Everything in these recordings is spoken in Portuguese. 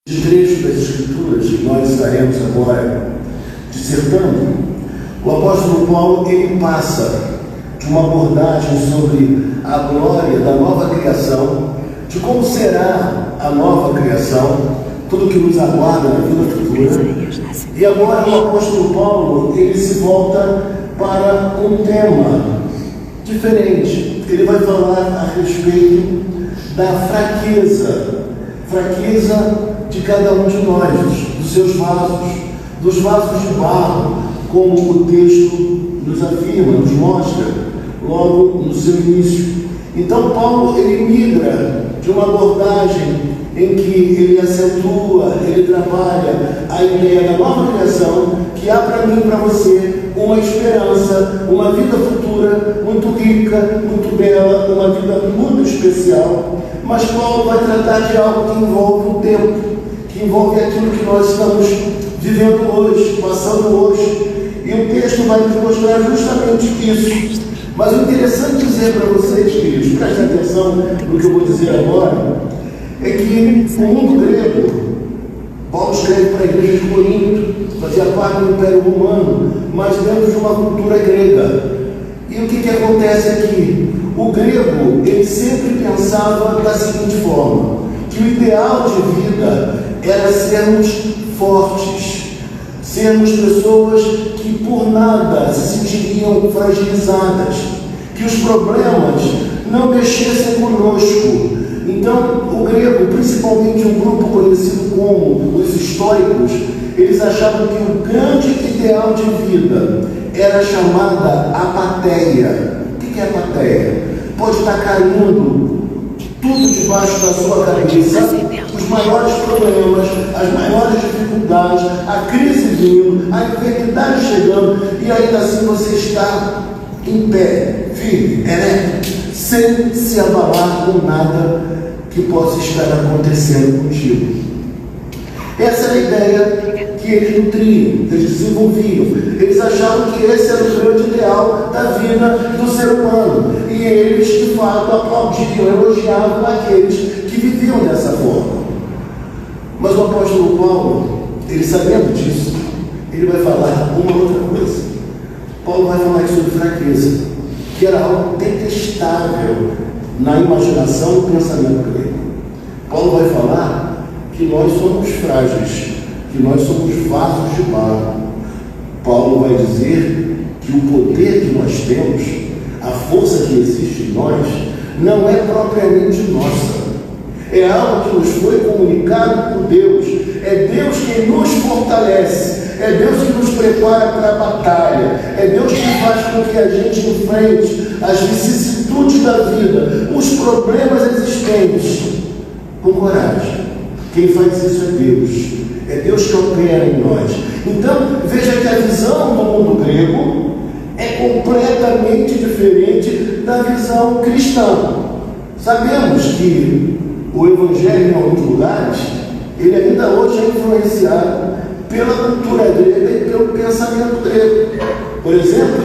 De trecho das Escrituras que nós estaremos agora dissertando, o apóstolo Paulo ele passa de uma abordagem sobre a glória da nova criação, de como será a nova criação, tudo que nos aguarda na vida futura. E agora o apóstolo Paulo ele se volta para um tema diferente. Ele vai falar a respeito da fraqueza de cada um de nós, dos seus vasos, dos vasos de barro, como o texto nos afirma, nos mostra logo no seu início. Então Paulo ele migra de uma abordagem em que ele acentua, ele trabalha a ideia da nova criação, que há para mim e para você uma esperança, uma vida futura muito rica, muito bela, uma vida muito especial. Mas Paulo vai tratar de algo que envolve o tempo, que envolve aquilo que nós estamos vivendo hoje, passando hoje. E o texto vai nos mostrar justamente isso. Mas o interessante dizer para vocês, queridos, prestem atenção no que eu vou dizer agora, é que o mundo grego, Paulo escreve para a igreja de Corinto, fazia parte do Império Romano, mas dentro de uma cultura grega. E o que acontece aqui? O grego, ele sempre pensava da seguinte forma, que o ideal de vida era sermos fortes, sermos pessoas que por nada se sentiriam fragilizadas, que os problemas não mexessem conosco. Então, o grego, principalmente um grupo conhecido como os estoicos, eles achavam que o grande ideal de vida era chamada apatheia. O que é apatheia? Pode estar caindo tudo debaixo da sua cabeça, os maiores problemas, as maiores dificuldades, a crise vindo, a enfermidade chegando, e ainda assim você está em pé, firme, ereto, sem se abalar com nada que possa estar acontecendo contigo. Essa é a ideia que eles nutriam, eles desenvolviam. Eles achavam que esse era o grande ideal da vida do ser humano. E eles, de fato, aplaudiam, elogiavam aqueles que viviam dessa forma. Mas o apóstolo Paulo, ele sabendo disso, ele vai falar uma outra coisa. Paulo vai falar sobre fraqueza, que era algo detestável na imaginação e no pensamento grego. Paulo vai falar que nós somos frágeis, que nós somos vasos de barro. Paulo vai dizer que o poder que nós temos, a força que existe em nós, não é propriamente nossa. É algo que nos foi comunicado por Deus. É Deus quem nos fortalece. É Deus que nos prepara para a batalha. É Deus que faz com que a gente enfrente as vicissitudes da vida, os problemas existentes, com coragem. Quem faz isso é Deus. É Deus que opera em nós. Então, veja que a visão do mundo grego é completamente diferente da visão cristã. Sabemos que o Evangelho, em alguns lugares, ele ainda hoje é influenciado pela cultura grega e pelo pensamento grego. Por exemplo,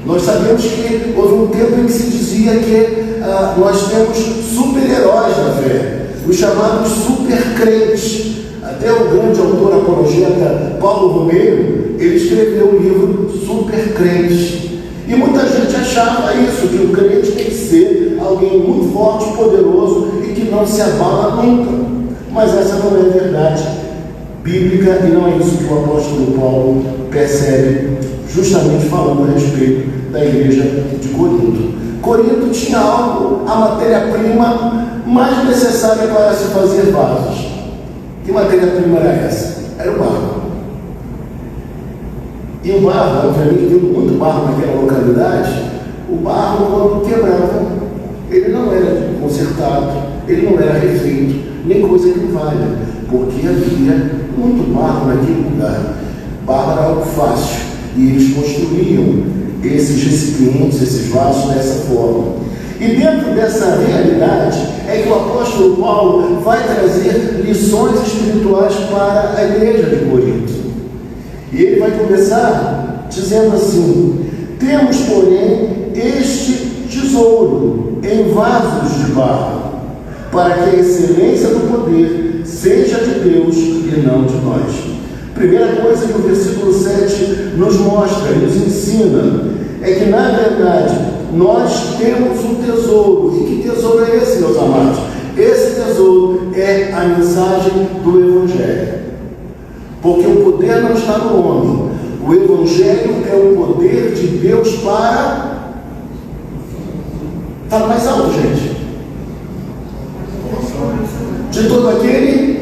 nós sabemos que houve um tempo em que se dizia que nós temos super-heróis da fé, os chamados super-crentes. Até o grande autor apologeta Paulo Romeiro, ele escreveu o livro Super Crentes. E muita gente achava isso, que o crente tem que ser alguém muito forte, poderoso e que não se abala nunca. Mas essa não é a verdade bíblica e não é isso que o apóstolo Paulo percebe, justamente falando a respeito da igreja de Corinto. Corinto tinha algo, a matéria-prima mais necessária para se fazer vasos. Que matéria-prima era essa? Era o barro. E o barro, obviamente, tendo muito barro naquela localidade, o barro, quando quebrava, ele não era consertado, ele não era refeito, nem coisa que valha, porque havia muito barro naquele lugar. Barro era algo fácil, e eles construíam esses recipientes, esses vasos dessa forma. E dentro dessa realidade é que o apóstolo Paulo vai trazer lições espirituais para a igreja de Corinto. E ele vai começar dizendo assim: temos, porém, este tesouro em vasos de barro, para que a excelência do poder seja de Deus e não de nós. Primeira coisa que o versículo 7 nos mostra e nos ensina é que, na verdade, nós temos um tesouro. E que tesouro é esse, meus amados? Esse tesouro é a mensagem do Evangelho. Porque o poder não está no homem. O Evangelho é o poder de Deus para... Fala mais alto, gente. De todo aquele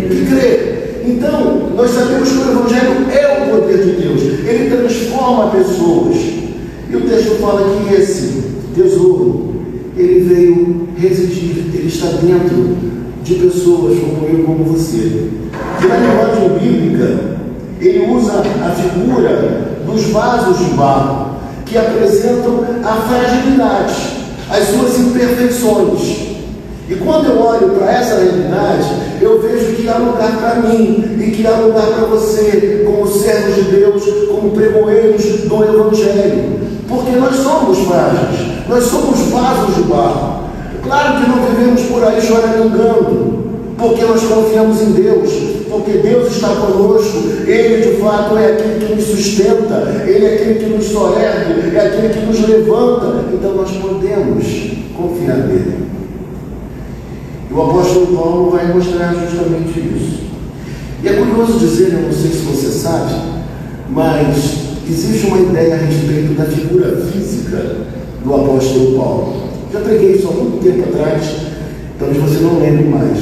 que crê. Então, nós sabemos que o Evangelho é o poder de Deus. Ele transforma pessoas. E o texto fala que esse tesouro, ele veio residir, ele está dentro de pessoas como eu e como você. E na linguagem bíblica, ele usa a figura dos vasos de barro, que apresentam a fragilidade, as suas imperfeições. E quando eu olho para essa realidade, eu vejo que há lugar para mim e que há lugar para você, como servos de Deus, como pregoeiros do Evangelho. Porque nós somos frágeis, nós somos vasos de barro. Claro que não vivemos por aí choramingando, porque nós confiamos em Deus, porque Deus está conosco. Ele de fato é aquele que nos sustenta, Ele é aquele que nos soergue, é aquele que nos levanta. Então nós podemos confiar nele. E o apóstolo Paulo vai mostrar justamente isso. E é curioso dizer, eu não sei se você sabe, mas existe uma ideia a respeito da figura física do apóstolo Paulo. Já preguei isso há muito tempo atrás, talvez você não lembre mais.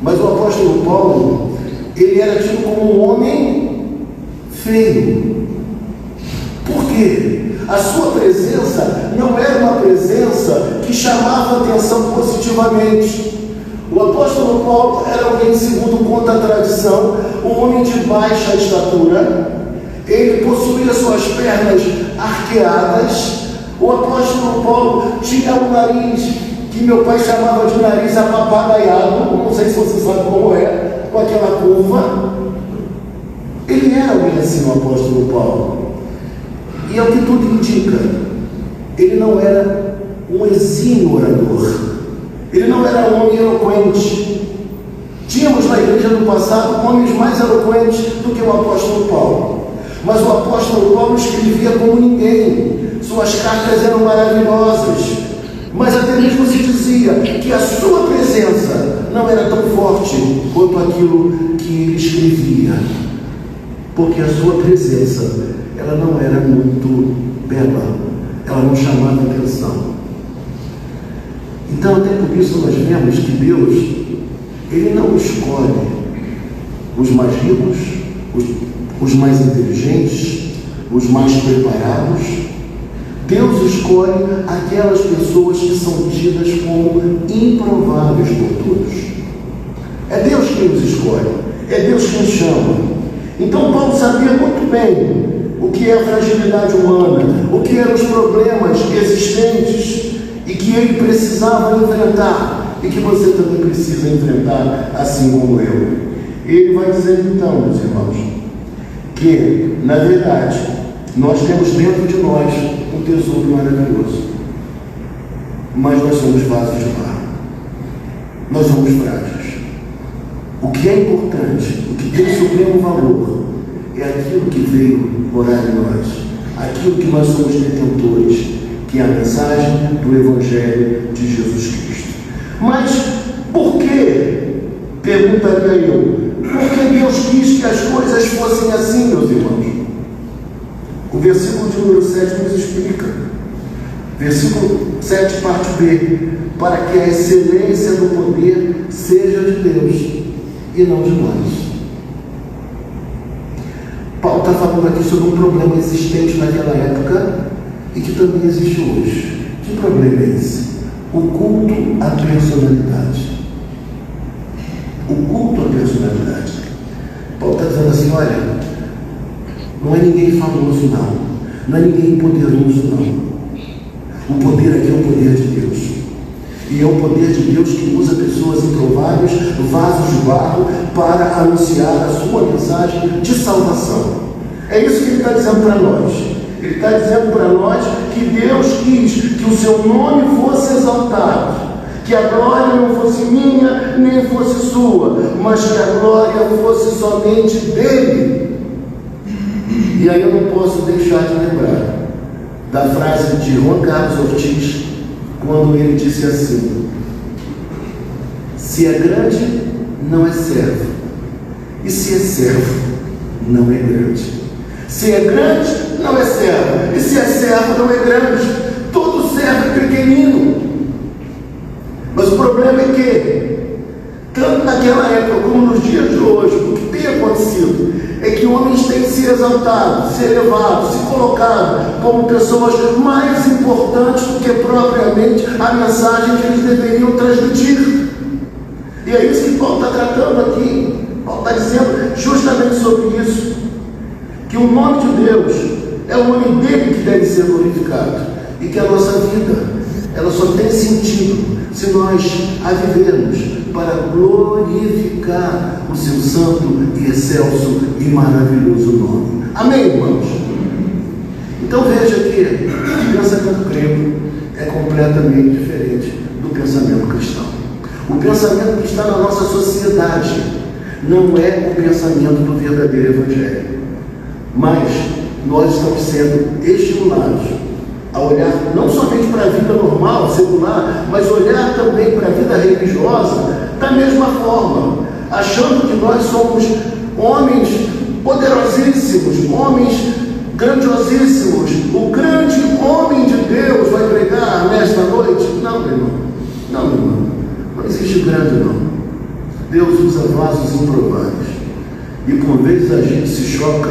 Mas o apóstolo Paulo, ele era tido como um homem feio. Por quê? A sua presença não era uma presença que chamava a atenção positivamente. O apóstolo Paulo era alguém, segundo conta a tradição, um homem de baixa estatura. Ele possuía suas pernas arqueadas. O apóstolo Paulo tinha um nariz que meu pai chamava de nariz apapagaiado, não sei se você sabe como é, com aquela curva. Ele era alguém assim, o apóstolo Paulo. E é o que tudo indica, ele não era um exímio orador. Ele não era um homem eloquente. Tínhamos na igreja do passado homens mais eloquentes do que o apóstolo Paulo. Mas o apóstolo Paulo escrevia como ninguém. Suas cartas eram maravilhosas. Mas até mesmo se dizia que a sua presença não era tão forte quanto aquilo que ele escrevia. Porque a sua presença, ela não era muito bela. Ela não chamava atenção. Então, até por isso, nós vemos que Deus, Ele não escolhe os mais ricos, os mais inteligentes, os mais preparados. Deus escolhe aquelas pessoas que são tidas como improváveis por todos. É Deus quem nos escolhe, é Deus quem chama. Então, Paulo sabia muito bem o que é a fragilidade humana, o que eram os problemas existentes e que ele precisava enfrentar, e que você também precisa enfrentar, assim como eu. Ele vai dizer então, meus irmãos, que, na verdade, nós temos dentro de nós um tesouro maravilhoso, mas nós somos vasos de barro, nós somos frágeis. O que é importante, o que tem supremo valor, é aquilo que veio morar em nós, aquilo que nós somos detentores, que é a mensagem do Evangelho de Jesus Cristo. Mas por que, perguntaria eu, por que Deus quis que as coisas fossem assim, meus irmãos? O versículo de número 7 nos explica. Versículo 7, parte B. Para que a excelência do poder seja de Deus e não de nós. Paulo está falando aqui sobre um problema existente naquela época e que também existe hoje. Que problema é esse? O culto à personalidade. O culto à personalidade. Paulo está dizendo assim, olha, não é ninguém famoso não, não é ninguém poderoso não. O poder aqui é o poder de Deus. E é o poder de Deus que usa pessoas improváveis, vasos de barro, para anunciar a sua mensagem de salvação. É isso que ele está dizendo para nós. Ele está dizendo para nós que Deus quis que o seu nome fosse exaltado, Que a glória não fosse minha, nem fosse sua, mas que a glória fosse somente dele. E aí eu não posso deixar de lembrar da frase de Juan Carlos Ortiz, quando ele disse assim: se é grande, não é servo, e se é servo, não é grande. Se é grande, não é servo, e se é servo, não é grande. Todo servo é pequenino. Mas o problema é que, tanto naquela época como nos dias de hoje, o que tem acontecido é que homens têm se exaltado, se elevado, se colocado como pessoas mais importantes do que propriamente a mensagem que eles deveriam transmitir. E é isso que Paulo está tratando aqui. Paulo está dizendo justamente sobre isso, que o nome de Deus é o nome dele que deve ser glorificado, e que a nossa vida, ela só tem sentido se nós a vivermos para glorificar o seu santo e excelso e maravilhoso nome. Amém, irmãos? Então veja que o pensamento grego é completamente diferente do pensamento cristão. O pensamento que está na nossa sociedade não é o pensamento do verdadeiro evangelho, mas nós estamos sendo estimulados a olhar não somente para a vida normal, secular, mas olhar também para a vida religiosa da mesma forma, achando que nós somos homens poderosíssimos, homens grandiosíssimos. O grande homem de Deus vai pregar nesta noite? Não, meu irmão. Não, meu irmão. Não existe grande, não. Deus usa vasos improváveis. E por vezes a gente se choca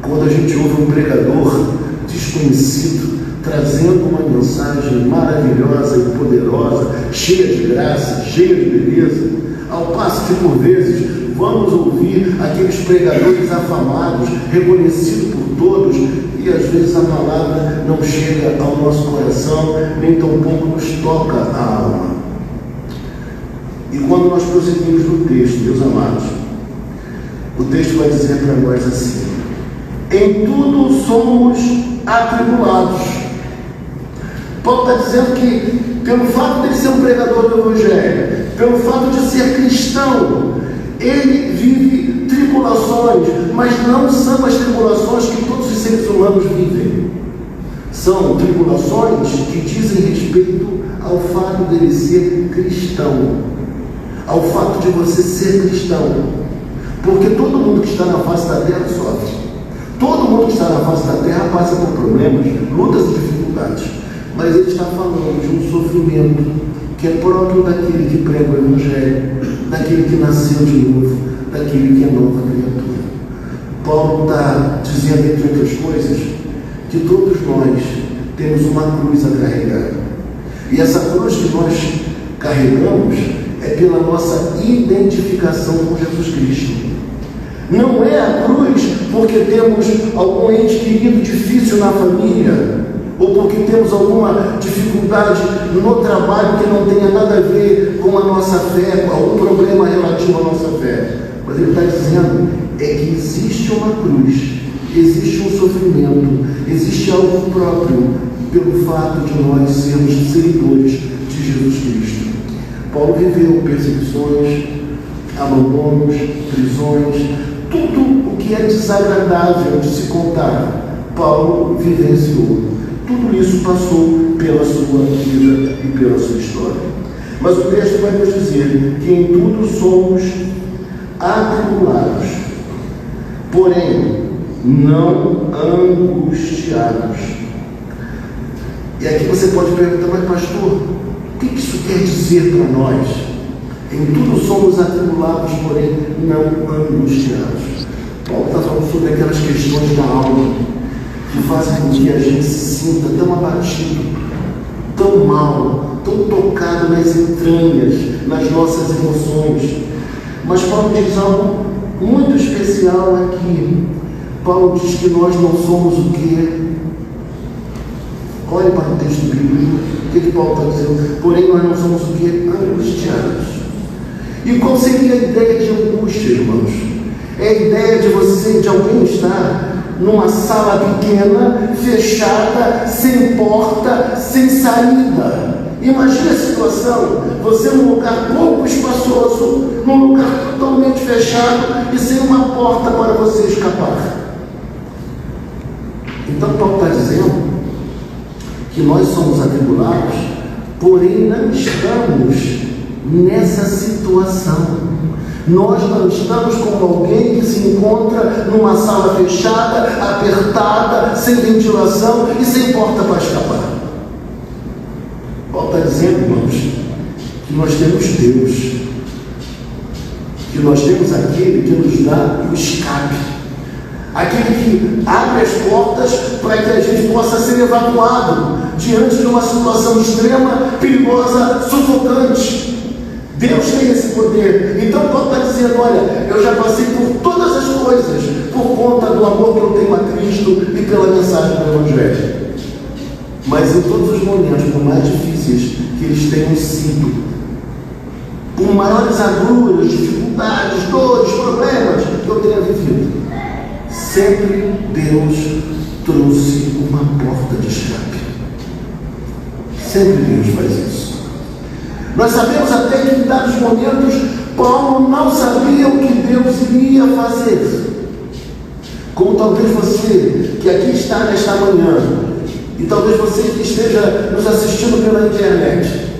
quando a gente ouve um pregador desconhecido trazendo uma mensagem maravilhosa e poderosa, cheia de graça, cheia de beleza, ao passo que por vezes vamos ouvir aqueles pregadores afamados, reconhecidos por todos, e às vezes a palavra não chega ao nosso coração, nem tampouco nos toca a alma. E quando nós prosseguimos no texto, meus amados, o texto vai dizer para nós assim: em tudo somos atribulados. Paulo está dizendo que, pelo fato de ele ser um pregador do Evangelho, pelo fato de ser cristão, ele vive tribulações, mas não são as tribulações que todos os seres humanos vivem. São tribulações que dizem respeito ao fato dele ser cristão, ao fato de você ser cristão. Porque todo mundo que está na face da terra sofre. Todo mundo que está na face da terra passa por problemas, lutas e dificuldades. Mas ele está falando de um sofrimento que é próprio daquele que prega o Evangelho, daquele que nasceu de novo, daquele que é nova criatura. Paulo está dizendo, entre outras coisas, que todos nós temos uma cruz a carregar. E essa cruz que nós carregamos é pela nossa identificação com Jesus Cristo. Não é a cruz porque temos algum ente querido difícil na família, ou porque temos alguma dificuldade no trabalho que não tenha nada a ver com a nossa fé, com algum problema relativo à nossa fé. Mas ele está dizendo é que existe uma cruz, existe um sofrimento, existe algo próprio pelo fato de nós sermos seguidores de Jesus Cristo. Paulo viveu perseguições, abandonos, prisões, tudo o que é desagradável de se contar, Paulo vivenciou. Tudo isso passou pela sua vida e pela sua história. Mas o texto vai nos dizer que em tudo somos atribulados, porém não angustiados. E aqui você pode perguntar, mas pastor, o que isso quer dizer para nós? Em tudo somos atribulados, porém não angustiados. Paulo está falando sobre aquelas questões da alma que fazem com que a gente se sinta tão abatido, tão mal, tão tocado nas entranhas, nas nossas emoções. Mas Paulo diz algo muito especial aqui. Paulo diz que nós não somos o quê? Olhe para o texto bíblico, o que Paulo está dizendo? Porém, nós não somos o quê? Angustiados. E qual seria a ideia de angústia, irmãos? É a ideia de alguém estar numa sala pequena, fechada, sem porta, sem saída. Imagine a situação, você num lugar pouco espaçoso, num lugar totalmente fechado e sem uma porta para você escapar. Então Paulo está dizendo que nós somos atribulados, porém não estamos nessa situação. Nós não estamos como alguém que se encontra numa sala fechada, apertada, sem ventilação e sem porta para escapar. Paulo está dizendo, irmãos, que nós temos Deus, que nós temos aquele que nos dá o escape, aquele que abre as portas para que a gente possa ser evacuado diante de uma situação extrema, perigosa, sufocante. Deus tem esse poder. Então Paulo está dizendo, olha, eu já passei por todas as coisas por conta do amor que eu tenho a Cristo e pela mensagem do Evangelho. Mas em todos os momentos, por mais difíceis que eles tenham sido, por maiores agruras, dificuldades, dores, problemas que eu tenha vivido, sempre Deus trouxe uma porta de escape. Sempre Deus faz isso. Nós sabemos até que em dados momentos Paulo não sabia o que Deus iria fazer. Como talvez você que aqui está nesta manhã, e talvez você que esteja nos assistindo pela internet,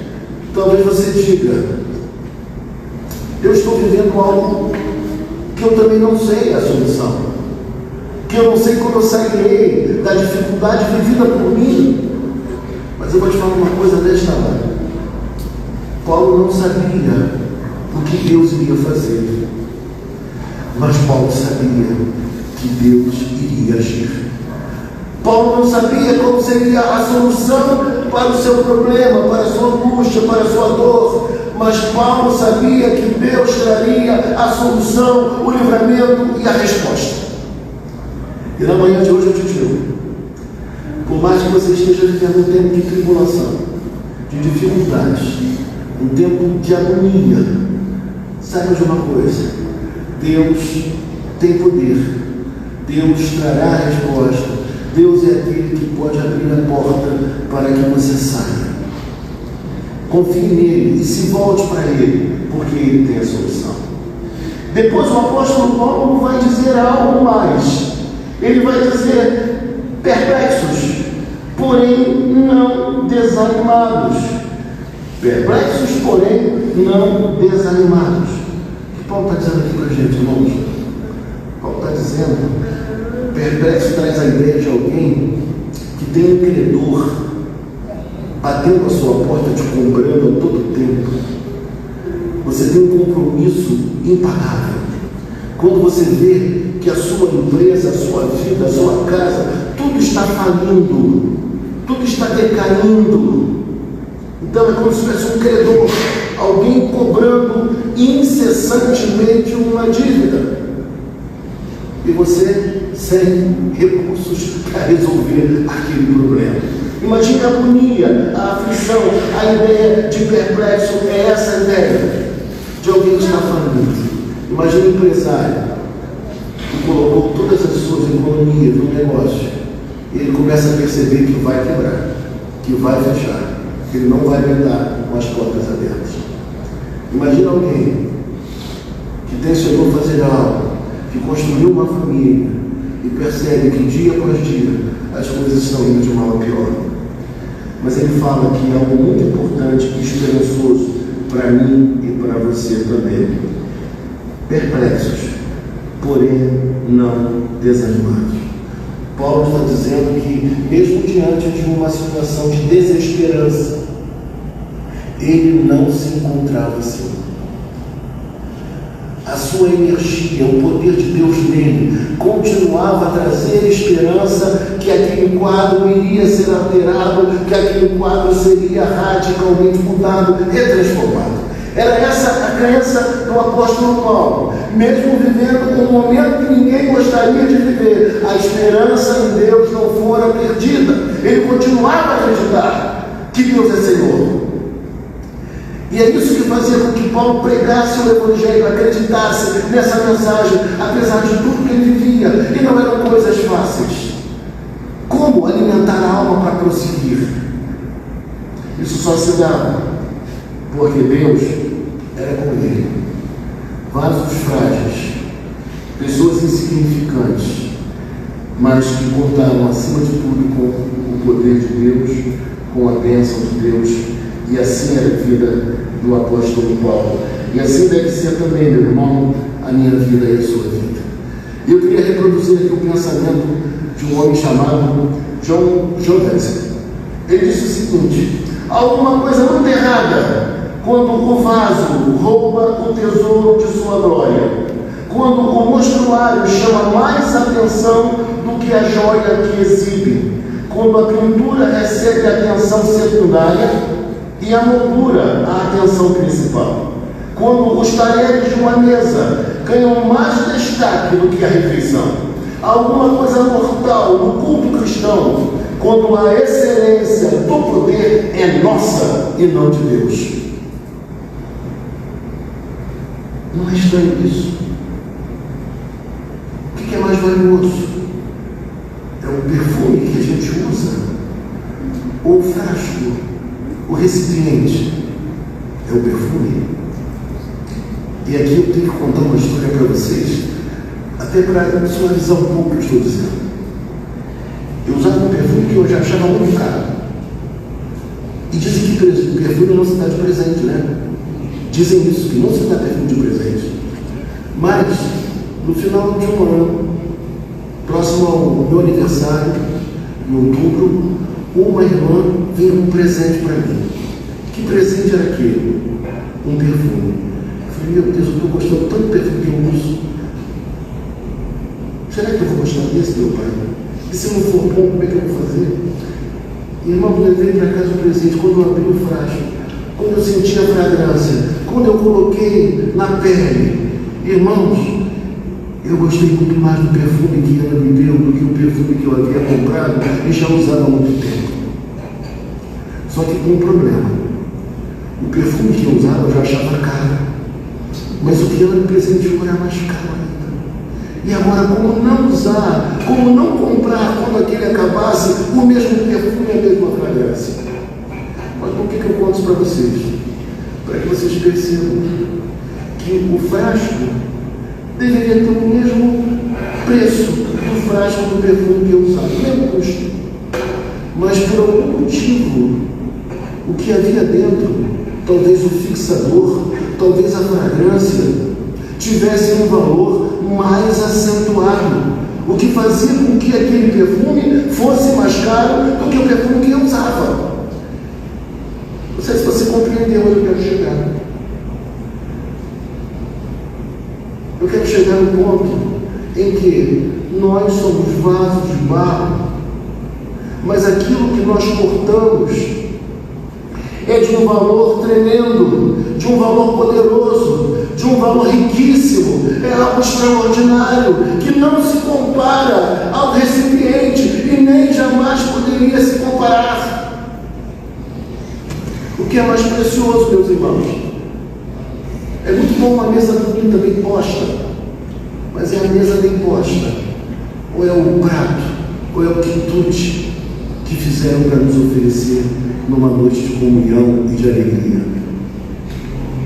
talvez você diga, eu estou vivendo algo que eu também não sei a solução, que eu não sei como eu sairei da dificuldade vivida por mim. Mas eu vou te falar uma coisa desta hora. Paulo não sabia o que Deus iria fazer, mas Paulo sabia que Deus iria agir. Paulo não sabia qual seria a solução para o seu problema, para a sua angústia, para a sua dor, mas Paulo sabia que Deus traria a solução, o livramento e a resposta. E na manhã de hoje eu te digo, por mais que você esteja vivendo um tempo de tribulação, de dificuldades, um tempo de agonia, saiba de uma coisa: Deus tem poder, Deus trará a resposta, Deus é aquele que pode abrir a porta para que você saia. Confie nele e se volte para ele, porque ele tem a solução. Depois o apóstolo Paulo vai dizer algo mais. Ele vai dizer: perplexos, porém não desanimados. Perplexos, porém não desanimados. O que Paulo está dizendo aqui para a gente, irmãos? Paulo está dizendo, perplexo traz a ideia de alguém que tem um credor batendo a sua porta, te cobrando a todo tempo. Você tem um compromisso impagável. Quando você vê que a sua empresa, a sua vida, a sua casa, tudo está falindo, tudo está decaindo. Então é como se fosse um credor, alguém cobrando incessantemente uma dívida. E você sem recursos para resolver aquele problema. Imagine a agonia, a aflição, a ideia de perplexo, é essa ideia de alguém que está falindo. Imagine um empresário que colocou todas as suas economias no negócio e ele começa a perceber que vai quebrar, que vai fechar, que ele não vai aguentar com as portas abertas. Imagina alguém que tensionou fazer algo, que construiu uma família e percebe que dia após dia as coisas estão indo de mal a pior. Mas ele fala que é algo muito importante e esperançoso para mim e para você também. Perplexos, porém não desanimados. Paulo está dizendo que, mesmo diante de uma situação de desesperança, ele não se encontrava assim. A sua energia, o poder de Deus nele, continuava a trazer esperança que aquele quadro iria ser alterado, que aquele quadro seria radicalmente mudado e transformado. Era essa a crença do apóstolo Paulo. Mesmo vivendo um momento que ninguém gostaria de viver, a esperança em Deus não fora perdida. Ele continuava a acreditar que Deus é Senhor. E é isso que fazia com que Paulo pregasse o Evangelho, acreditasse nessa mensagem, apesar de tudo que ele vivia. E não eram coisas fáceis. Como alimentar a alma para prosseguir? Isso só se dava porque Deus era com ele. Vasos frágeis, pessoas insignificantes, mas que contaram acima de tudo com o poder de Deus, com a bênção de Deus. E assim era a vida do apóstolo Paulo. E assim deve ser também, meu irmão, a minha vida e a sua vida. Eu queria reproduzir aqui o pensamento de um homem chamado John Wesley. Ele disse o seguinte: alguma coisa muito errada quando o vaso rouba o tesouro de sua glória, quando o mostruário chama mais atenção do que a joia que exibe, quando a pintura recebe a atenção secundária e a moldura a atenção principal, quando os talheres de uma mesa ganham mais destaque do que a refeição, alguma coisa mortal no culto cristão, quando a excelência do poder é nossa e não de Deus. Não é estranho isso? O que é mais valioso? É o perfume que a gente usa? Ou o frasco? O recipiente? É o perfume? E aqui eu tenho que contar uma história para vocês, até para suavizar um pouco o que eu estou dizendo. Eu usava um perfume que eu já achava muito caro. E dizem que o perfume não se dá de presente, né? Dizem isso, que não se dá perfume de presente. Mas, no final de um ano, próximo ao meu aniversário, em outubro, uma irmã veio com um presente para mim. Que presente era aquele? Um perfume. Eu falei: meu Deus, eu estou gostando tanto do perfume que eu uso. Será que eu vou gostar desse, meu pai? E se não for bom, como é que eu vou fazer? Irmão, eu levei para casa o presente. Quando eu abri o frasco, quando eu senti a fragrância, quando eu coloquei na pele, irmãos, eu gostei muito mais do perfume que ela me deu do que o perfume que eu havia comprado e já usava há muito tempo. Só que com um problema: o perfume que eu usava eu já achava caro, mas o que ela me presenteou era mais caro ainda. E agora, como não usar, como não comprar quando aquele acabasse, o mesmo perfume e a mesma fragrância? Mas por que eu conto isso para vocês? Para que vocês percebam que o frasco deveria ter o mesmo preço do frasco do perfume que eu usava, o mesmo custo. Mas por algum motivo, o que havia dentro, talvez o fixador, talvez a fragrância, tivesse um valor mais acentuado, o que fazia com que aquele perfume fosse mais caro do que o perfume que eu usava. Não sei se você compreendeu onde eu quero chegar. Eu quero chegar no ponto em que nós somos vasos de barro, mas aquilo que nós portamos é de um valor tremendo, de um valor poderoso, de um valor riquíssimo, é algo extraordinário, que não se compara ao recipiente e nem jamais poderia se comparar. O que é mais precioso, meus irmãos? É muito bom uma mesa bonita, bem posta, mas é a mesa bem posta, ou é o prato, ou é o quitute que fizeram para nos oferecer numa noite de comunhão e de alegria.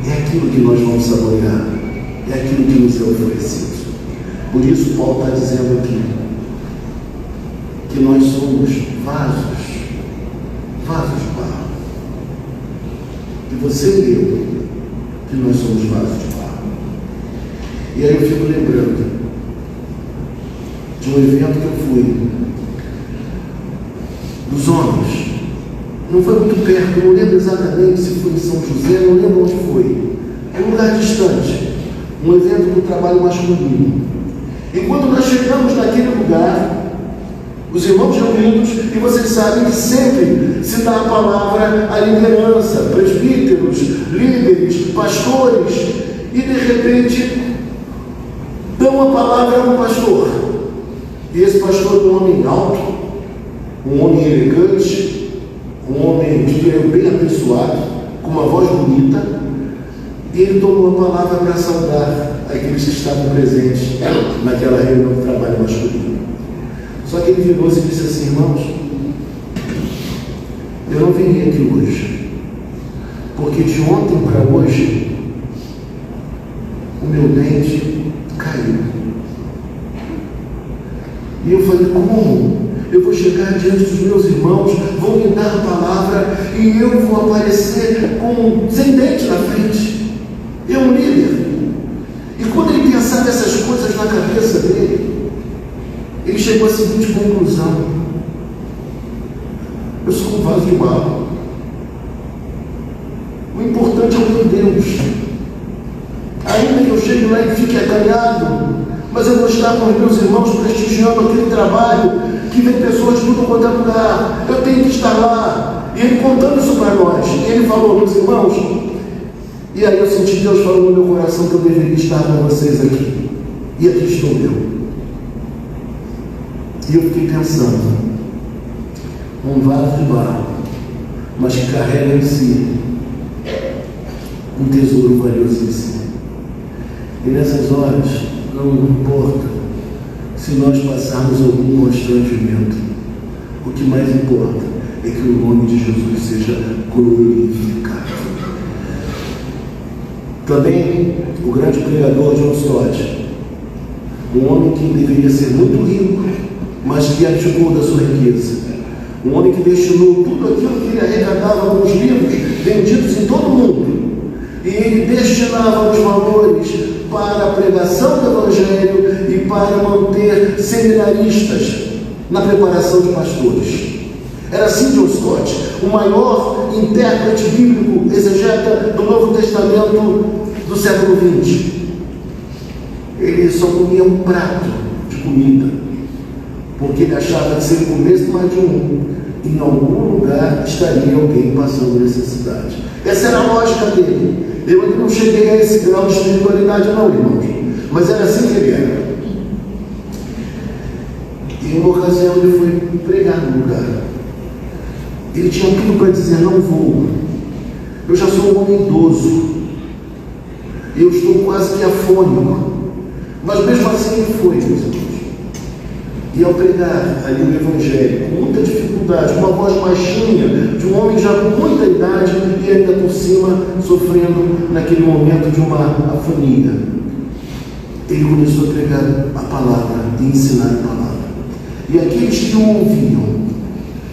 É aquilo que nós vamos saborear, é aquilo que nos é oferecido. Por isso Paulo está dizendo aqui que nós somos vasos de barro. E você e eu, que nós somos vasos de barro. E aí eu fico lembrando de um evento que eu fui, dos homens. Não foi muito perto, não lembro exatamente se foi em São José, não lembro onde foi. É um lugar distante, um evento do trabalho masculino. E quando nós chegamos naquele lugar, os irmãos reunidos, e vocês sabem que sempre se dá a palavra à liderança, presbíteros, líderes, pastores, e de repente dão a palavra a um pastor. E esse pastor é um homem alto, um homem elegante, um homem, diria eu, bem apessoado, com uma voz bonita, e ele tomou a palavra para saudar aqueles que estavam presentes naquela reunião do trabalho masculino. Só que ele virou-se e disse assim: irmãos, eu não vim aqui hoje porque de ontem para hoje o meu dente caiu. E eu falei, como? Eu vou chegar diante dos meus irmãos, vão me dar a palavra e eu vou aparecer sem dente na frente. Eu, um líder. E quando ele pensava essas coisas na cabeça dele, ele chegou à seguinte conclusão: eu sou um vaso de barro. O importante é o meu Deus. Ainda que eu chegue lá e fique acanhado, mas eu vou estar com os meus irmãos prestigiando aquele trabalho que vem pessoas de tudo quanto é lugar. Eu tenho que estar lá. E ele contando isso para nós. E ele falou, meus irmãos, e aí eu senti Deus falando no meu coração que eu deveria estar com vocês aqui. E aqui estou eu. E eu fiquei pensando, um vaso de barro, mas que carrega em si um tesouro valiosíssimo. E nessas horas, não importa se nós passarmos algum constrangimento, o que mais importa é que o nome de Jesus seja glorificado. Também o grande pregador John Stott, um homem que deveria ser muito rico, mas que abdicou da sua riqueza, um homem que destinou tudo aquilo que ele arrecadava com os livros vendidos em todo o mundo, e ele destinava os valores para a pregação do Evangelho e para manter seminaristas na preparação de pastores. Era assim John Stott, o maior intérprete bíblico, exegeta do Novo Testamento do século XX. Ele só comia um prato de comida, porque ele achava que se ele comesse mais de um, em algum lugar estaria alguém passando necessidade. Essa era a lógica dele. Eu ainda não cheguei a esse grau de espiritualidade não, irmãos, mas era assim que ele era. E uma ocasião ele foi pregar no lugar. Ele tinha tudo para dizer, não vou. Eu já sou um homem idoso. Eu estou quase que afônico. Mas mesmo assim ele foi, meus irmãos. E ao pregar ali o Evangelho, com muita dificuldade, uma voz baixinha, de um homem já com muita idade e ainda por cima sofrendo naquele momento de uma afonia, ele começou a pregar a palavra e ensinar a palavra. E aqueles que o ouviam,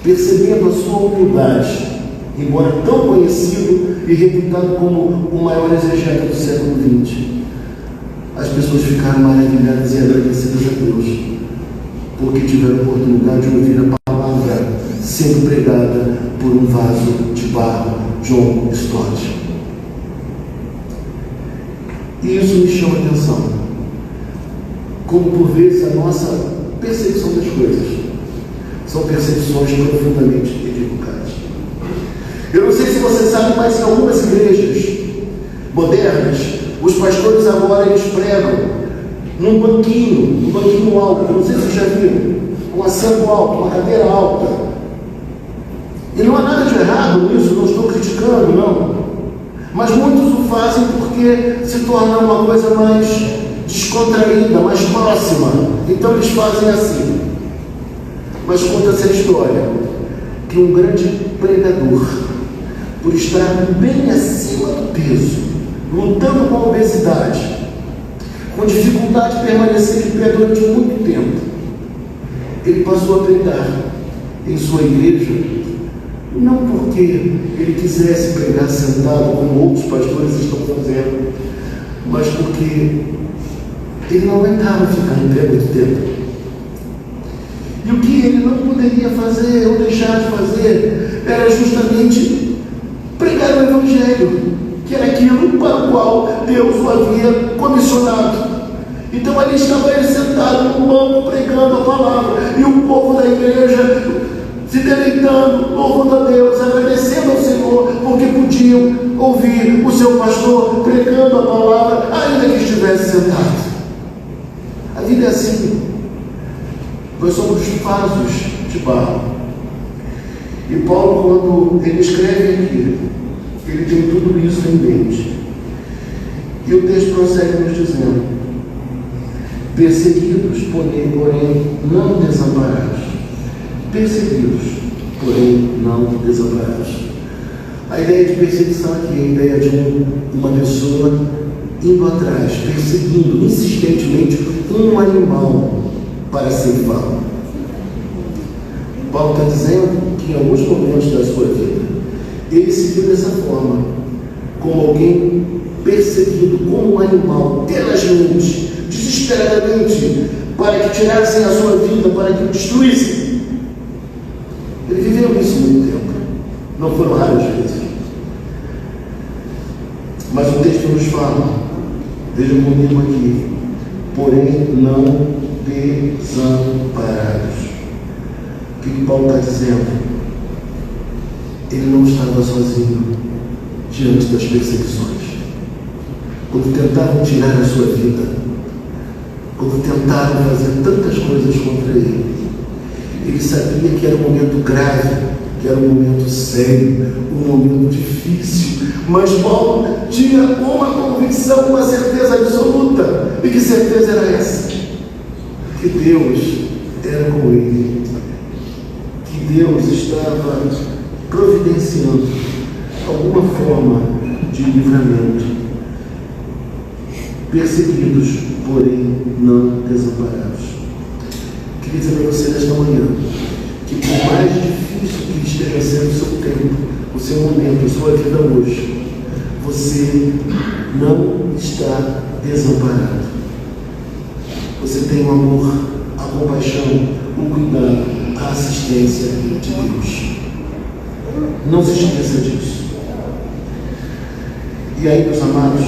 percebendo a sua humildade, embora tão conhecido e reputado como o maior exegeta do século XX, as pessoas ficaram maravilhadas e agradecidas a Deus, porque tiveram a oportunidade de ouvir a palavra sendo pregada por um vaso de barro, John Stott. E isso me chama a atenção, como por vezes a nossa percepção das coisas são percepções profundamente equivocais. Eu não sei se você sabe, mas em algumas igrejas modernas, os pastores agora eles pregam num banquinho alto, não sei se você já viu, um assento alto, uma cadeira alta. E não há nada de errado nisso, não estou criticando, não. Mas muitos o fazem porque se torna uma coisa mais descontraída, mais próxima. Então eles fazem assim. Mas conta-se a história que um grande pregador, por estar bem acima do peso, lutando com a obesidade, com dificuldade de permanecer de pé durante muito tempo, ele passou a pregar em sua igreja, não porque ele quisesse pregar sentado, como outros pastores estão fazendo, mas porque ele não aguentava ficar em pé muito tempo. E o que ele não poderia fazer ou deixar de fazer era justamente pregar o Evangelho, que era aquilo para o qual Deus o havia comissionado. Então ali estava ele sentado no banco pregando a palavra, e o povo da igreja se deleitando, louvando a Deus, agradecendo ao Senhor, porque podiam ouvir o seu pastor pregando a palavra, ainda que estivesse sentado. A vida é assim. Nós somos vasos de barro. E Paulo, quando ele escreve aqui, ele tem tudo isso em mente. E o texto prossegue nos dizendo: perseguidos, porém não desamparados. Perseguidos, porém não desamparados. A ideia de perseguição aqui é a ideia de uma pessoa indo atrás, perseguindo insistentemente um animal para ceifá-lo. Paulo está dizendo que em alguns momentos da sua vida, ele se viu dessa forma, como alguém perseguido como um animal, tenazmente, desesperadamente, para que tirassem a sua vida, para que o destruíssem. Ele viveu isso muito tempo, não foram raras vezes. Mas o texto nos fala, veja comigo aqui, porém não desamparados. O que Paulo está dizendo? Ele não estava sozinho diante das perseguições. Quando tentavam tirar a sua vida, quando tentaram fazer tantas coisas contra ele, ele sabia que era um momento grave, que era um momento sério, um momento difícil, mas Paulo tinha uma convicção, uma certeza absoluta. E que certeza era essa? Que Deus era com ele, que Deus estava providenciando alguma forma de livramento. Perseguidos, porém não desamparados. Queria dizer para você nesta manhã que, por mais difícil que esteja sendo o seu tempo, o seu momento, a sua vida hoje, você não está desamparado. Você tem o amor, a compaixão, o cuidado, a assistência de Deus. Não se esqueça disso. E aí, meus amados,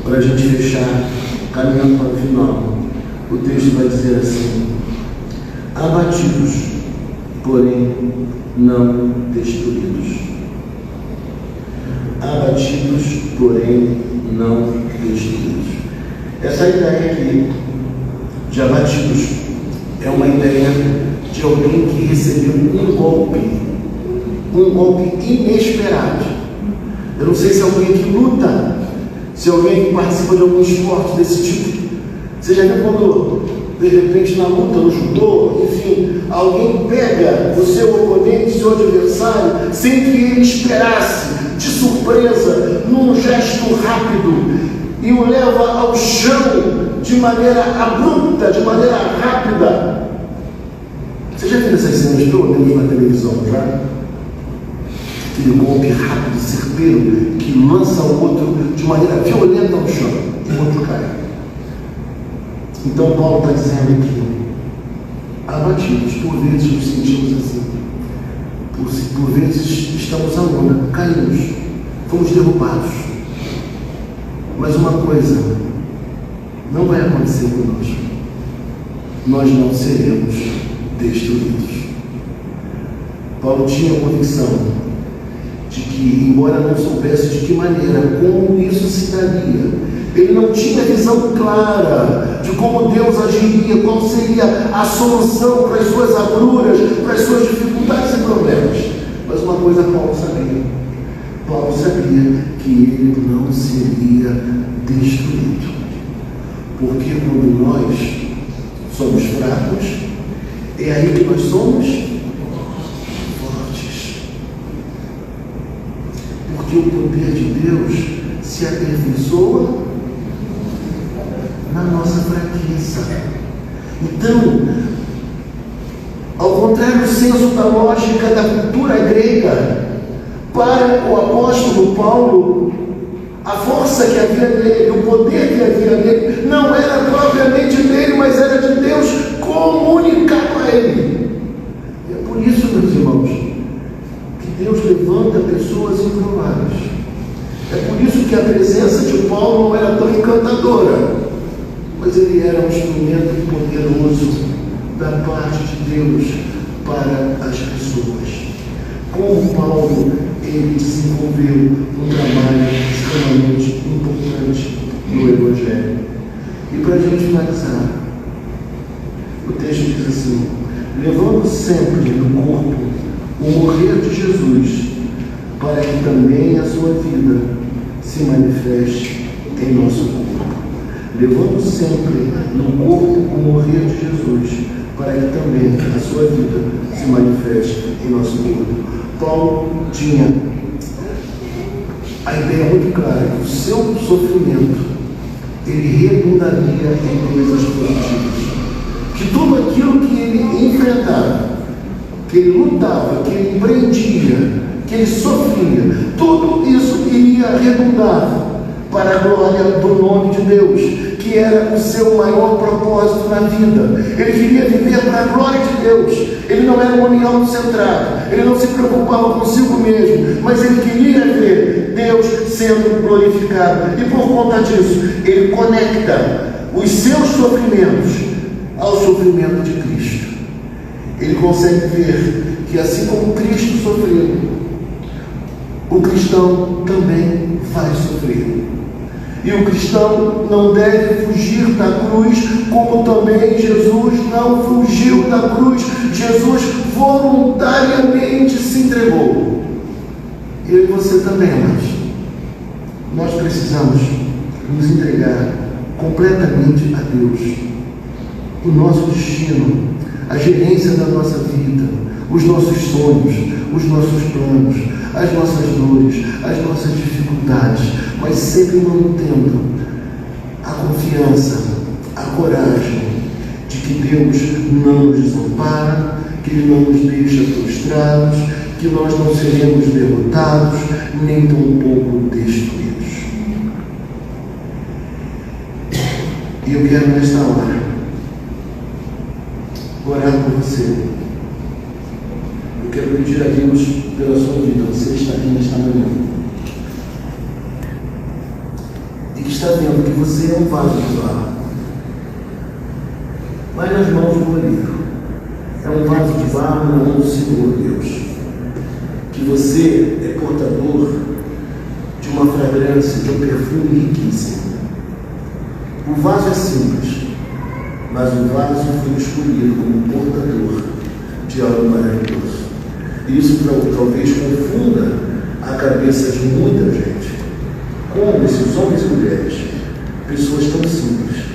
para a gente fechar, caminhando para o final, o texto vai dizer assim: abatidos, porém não destruídos. Abatidos, porém não destruídos. Essa ideia aqui de abatidos é uma ideia de alguém que recebeu um golpe inesperado. Eu não sei se é alguém que luta, se é alguém que participa de algum esporte desse tipo. Você já viu quando, de repente, na luta, no judô, enfim, alguém pega o seu oponente, seu adversário, sem que ele esperasse, de surpresa, num gesto rápido, e o leva ao chão de maneira abrupta, de maneira rápida. Você já viu essas cenas pelo menos na televisão, já? Aquele golpe rápido, certeiro, que lança o outro de maneira violenta ao chão, e o outro cai. Então Paulo está dizendo aqui, abatidos, por vezes nos sentimos assim, por vezes estamos à lona, caímos, fomos derrubados. Mas uma coisa não vai acontecer conosco: nós não seremos destruídos. Paulo tinha a convicção de que, embora não soubesse de que maneira, como isso se daria, ele não tinha visão clara de como Deus agiria, qual seria a solução para as suas agruras, para as suas dificuldades e problemas. Mas uma coisa Paulo sabia: Paulo sabia que ele não seria destruído. Porque quando nós somos fracos, é aí que nós somos fortes. Porque o poder de Deus se aperfeiçoa na nossa fraqueza. Então, ao contrário do senso da lógica da cultura grega, para o apóstolo Paulo, a força que havia nele, o poder que havia nele, não era propriamente dele, mas era de Deus comunicado a ele. E é por isso, meus irmãos, que Deus levanta pessoas improváveis. É por isso que a presença de Paulo não era tão encantadora, mas ele era um instrumento poderoso da parte de Deus para as pessoas. Como Paulo, ele desenvolveu um trabalho extremamente importante no Evangelho. E para a gente finalizar, o texto diz assim: levando sempre no corpo o morrer de Jesus, para que também a sua vida se manifeste em nosso corpo. Levando sempre no corpo o morrer de Jesus, para que também a sua vida se manifeste em nosso corpo. Paulo tinha a ideia é muito clara, que o seu sofrimento, ele redundaria em coisas positivas. Que tudo aquilo que ele enfrentava, que ele lutava, que ele empreendia, que ele sofria, tudo isso iria redundar para a glória do nome de Deus, que era o seu maior propósito na vida. Ele queria viver para a glória de Deus. Ele não era um homem autocentrado, ele não se preocupava consigo mesmo, mas ele queria ver Deus sendo glorificado. E por conta disso, ele conecta os seus sofrimentos ao sofrimento de Cristo. Ele consegue ver que assim como Cristo sofreu, o cristão também vai sofrer. E o cristão não deve fugir da cruz, como também Jesus não fugiu da cruz. Jesus voluntariamente se entregou. Eu e você também, amados. Nós precisamos nos entregar completamente a Deus. O nosso destino, a gerência da nossa vida, os nossos sonhos, os nossos planos, as nossas dores, as nossas dificuldades, mas sempre mantendo a confiança, a coragem de que Deus não nos desampara, que Ele não nos deixa frustrados, que nós não seremos derrotados, nem tampouco destruídos. E eu quero nesta hora orar por você. Eu quero pedir a Deus pela sua vida. Você está aqui nesta manhã e que está vendo que você é um vaso de barro. Vai nas mãos do oleiro. É um vaso de barro na mão do Senhor Deus. Que você é portador de uma fragrância, de um perfume riquíssimo. O vaso é simples, mas o vaso foi escolhido como portador de algo maravilhoso. E isso talvez confunda a cabeça de muita gente. Como esses homens e mulheres, pessoas tão simples,